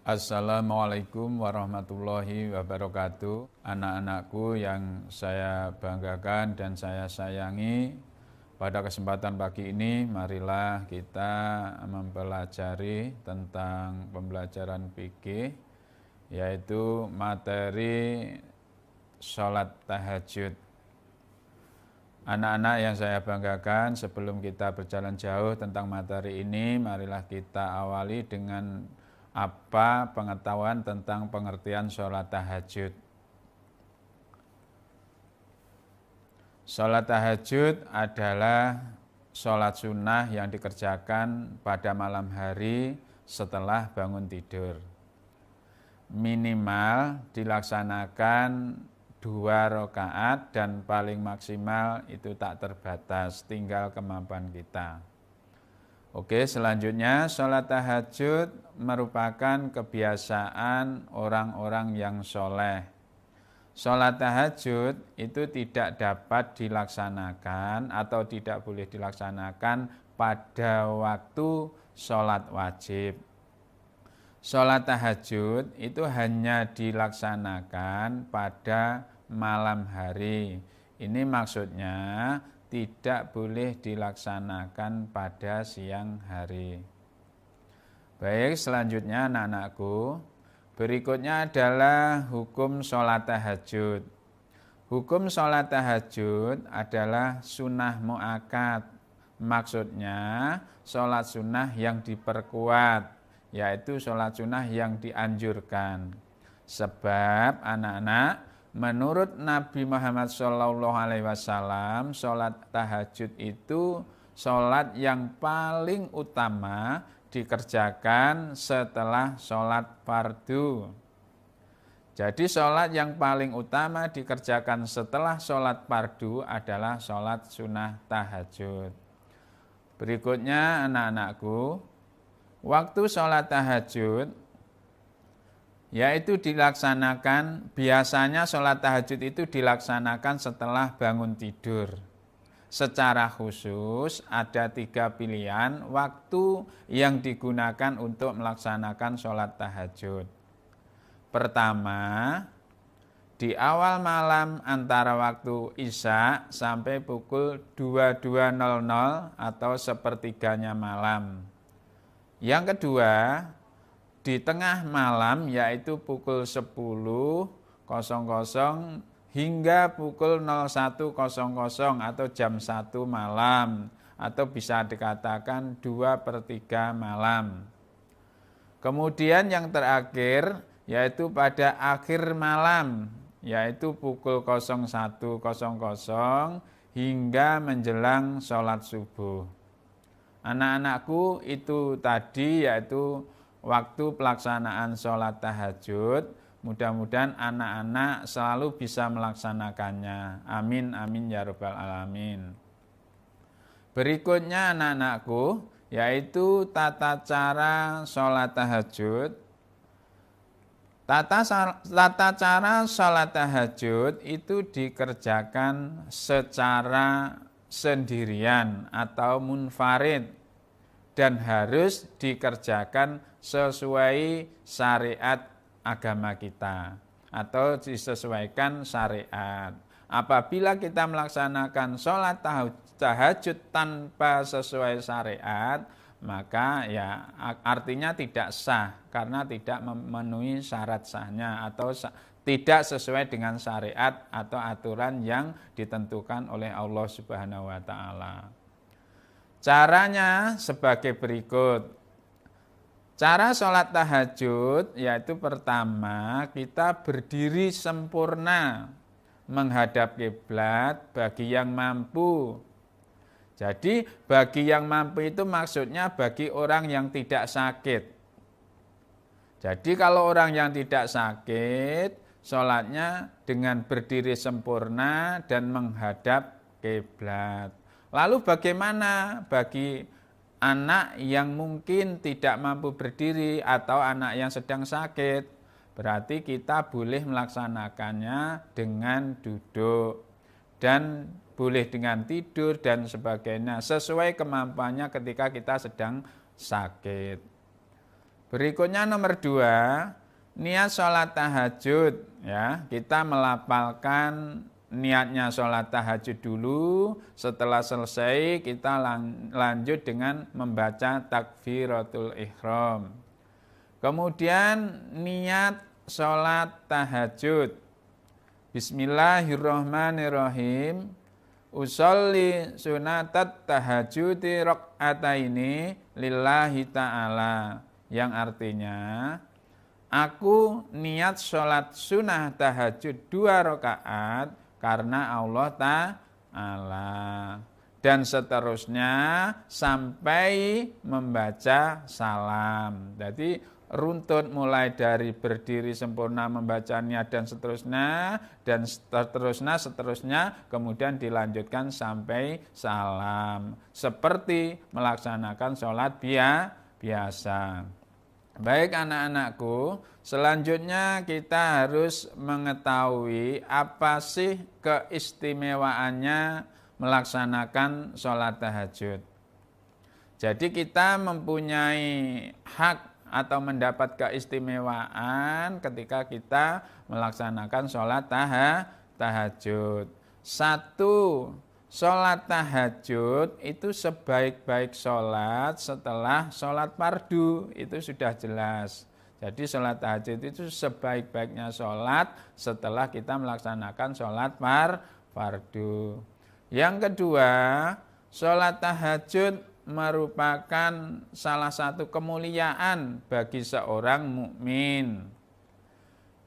Assalamualaikum warahmatullahi wabarakatuh. Anak-anakku yang saya banggakan dan saya sayangi, pada kesempatan pagi ini marilah kita mempelajari tentang pembelajaran fikih, yaitu materi sholat tahajud. Anak-anak yang saya banggakan, sebelum kita berjalan jauh tentang materi ini, marilah kita awali dengan apa pengetahuan tentang pengertian sholat tahajud. Sholat tahajud adalah sholat sunnah yang dikerjakan pada malam hari setelah bangun tidur. Minimal dilaksanakan 2 rakaat dan paling maksimal itu tak terbatas, tinggal kemampuan kita. Oke, selanjutnya sholat tahajud merupakan kebiasaan orang-orang yang soleh. Sholat tahajud itu tidak dapat dilaksanakan atau tidak boleh dilaksanakan pada waktu sholat wajib. Sholat tahajud itu hanya dilaksanakan pada malam hari. Ini maksudnya tidak boleh dilaksanakan pada siang hari. Baik, selanjutnya anak-anakku, berikutnya adalah hukum sholat tahajud. Hukum sholat tahajud adalah sunnah mu'akkad. Maksudnya sholat sunnah yang diperkuat, yaitu sholat sunnah yang dianjurkan. Sebab anak-anak, menurut Nabi Muhammad SAW, sholat tahajud itu sholat yang paling utama dikerjakan setelah sholat fardu. Jadi sholat yang paling utama dikerjakan setelah sholat fardu adalah sholat sunnah tahajud. Berikutnya anak-anakku, waktu sholat tahajud yaitu dilaksanakan, biasanya sholat tahajud itu dilaksanakan setelah bangun tidur. Secara khusus ada 3 pilihan waktu yang digunakan untuk melaksanakan sholat tahajud. Pertama, di awal malam antara waktu Isya sampai pukul 22.00 atau sepertiganya malam. Yang kedua, di tengah malam yaitu pukul 10.00 hingga pukul 01.00 atau jam 1 malam, atau bisa dikatakan 2/3 malam. Kemudian yang terakhir yaitu pada akhir malam, yaitu pukul 01.00 hingga menjelang sholat subuh. Anak-anakku, itu tadi yaitu waktu pelaksanaan sholat tahajud. Mudah-mudahan anak-anak selalu bisa melaksanakannya. Amin, amin ya rabbal alamin. Berikutnya anak-anakku, yaitu tata cara sholat tahajud. Tata cara sholat tahajud itu dikerjakan secara sendirian atau munfarid, dan harus dikerjakan sesuai syariat agama kita atau disesuaikan syariat. Apabila kita melaksanakan sholat tahajud tanpa sesuai syariat, maka ya artinya tidak sah karena tidak memenuhi syarat sahnya atau tidak sesuai dengan syariat atau aturan yang ditentukan oleh Allah Subhanahu wa taala. Caranya sebagai berikut. Cara sholat tahajud yaitu pertama, kita berdiri sempurna menghadap kiblat bagi yang mampu. Jadi bagi yang mampu itu maksudnya bagi orang yang tidak sakit. Jadi kalau orang yang tidak sakit, sholatnya dengan berdiri sempurna dan menghadap kiblat. Lalu bagaimana bagi anak yang mungkin tidak mampu berdiri atau anak yang sedang sakit? Berarti kita boleh melaksanakannya dengan duduk dan boleh dengan tidur dan sebagainya sesuai kemampuannya ketika kita sedang sakit. Berikutnya nomor 2, niat sholat tahajud. Ya, kita melafalkan niatnya sholat tahajud dulu. Setelah selesai kita lanjut dengan membaca takbiratul ihram. Kemudian niat sholat tahajud. Bismillahirrahmanirrahim. Usolli sunatat tahajudi raq'ataini lillahi ta'ala. Yang artinya, aku niat sholat sunnah tahajud 2 rakaat karena Allah Ta'ala. Dan seterusnya sampai membaca salam. Jadi runtut mulai dari berdiri sempurna, membaca niat dan seterusnya, kemudian dilanjutkan sampai salam. Seperti melaksanakan sholat biasa. Baik anak-anakku, selanjutnya kita harus mengetahui apa sih keistimewaannya melaksanakan sholat tahajud. Jadi kita mempunyai hak atau mendapat keistimewaan ketika kita melaksanakan sholat tahajud. 1. Sholat tahajud itu sebaik-baik sholat setelah sholat fardu, itu sudah jelas. Jadi sholat tahajud itu sebaik-baiknya sholat setelah kita melaksanakan sholat fardu. Yang kedua, sholat tahajud merupakan salah satu kemuliaan bagi seorang mukmin.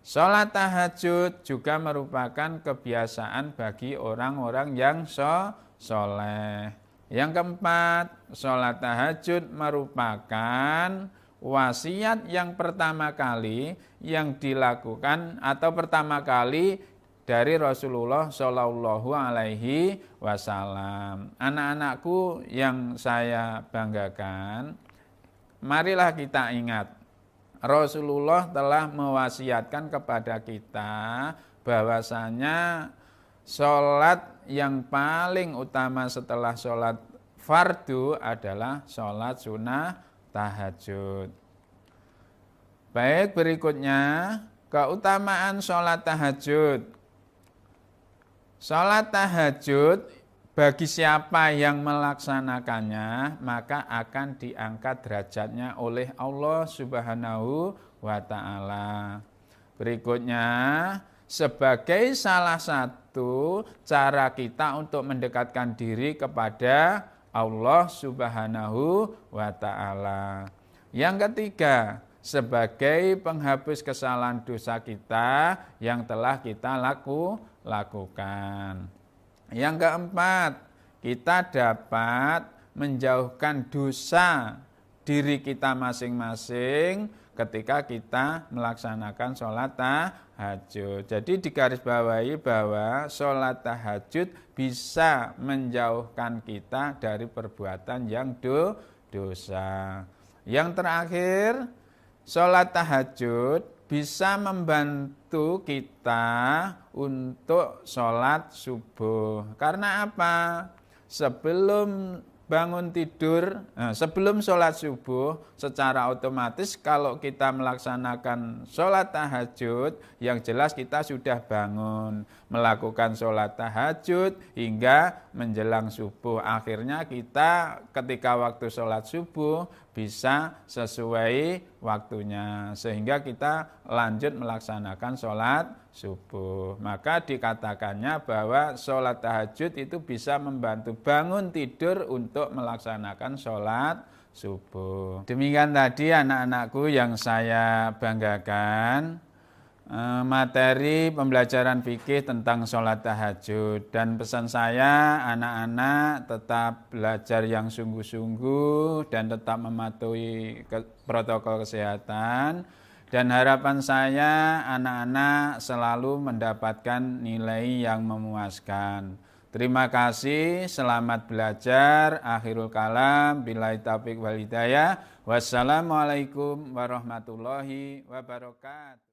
Sholat tahajud juga merupakan kebiasaan bagi orang-orang yang soleh. Yang keempat, sholat tahajud merupakan wasiat yang pertama kali yang dilakukan atau pertama kali dari Rasulullah Shallallahu Alaihi Wasallam. Anak-anakku yang saya banggakan, marilah kita ingat, Rasulullah telah mewasiatkan kepada kita bahwasanya sholat yang paling utama setelah sholat fardu adalah sholat sunnah tahajud. Baik, berikutnya keutamaan sholat tahajud. Sholat tahajud bagi siapa yang melaksanakannya maka akan diangkat derajatnya oleh Allah Subhanahu wa Ta'ala. Berikutnya, sebagai salah satu cara kita untuk mendekatkan diri kepada Allah Subhanahu wa Ta'ala. Yang ketiga, sebagai penghapus kesalahan dosa kita yang telah kita lakukan. Yang keempat, kita dapat menjauhkan dosa diri kita masing-masing ketika kita melaksanakan sholat tahajud. Jadi digarisbawahi bahwa sholat tahajud bisa menjauhkan kita dari perbuatan yang dosa. Yang terakhir, sholat tahajud bisa membantu kita untuk sholat subuh. Karena apa? Sebelum bangun tidur, sebelum sholat subuh, secara otomatis kalau kita melaksanakan sholat tahajud, yang jelas kita sudah bangun, melakukan sholat tahajud hingga menjelang subuh. Akhirnya kita ketika waktu sholat subuh bisa sesuai waktunya, sehingga kita lanjut melaksanakan sholat subuh. Maka dikatakannya bahwa sholat tahajud itu bisa membantu bangun tidur untuk melaksanakan sholat subuh. Demikian tadi anak-anakku yang saya banggakan, materi pembelajaran fikih tentang sholat tahajud. Dan pesan saya, anak-anak tetap belajar yang sungguh-sungguh dan tetap mematuhi protokol kesehatan. Dan harapan saya, anak-anak selalu mendapatkan nilai yang memuaskan. Terima kasih, selamat belajar. Akhirul kalam, billahi taufiq wal hidayah. Wassalamualaikum warahmatullahi wabarakatuh.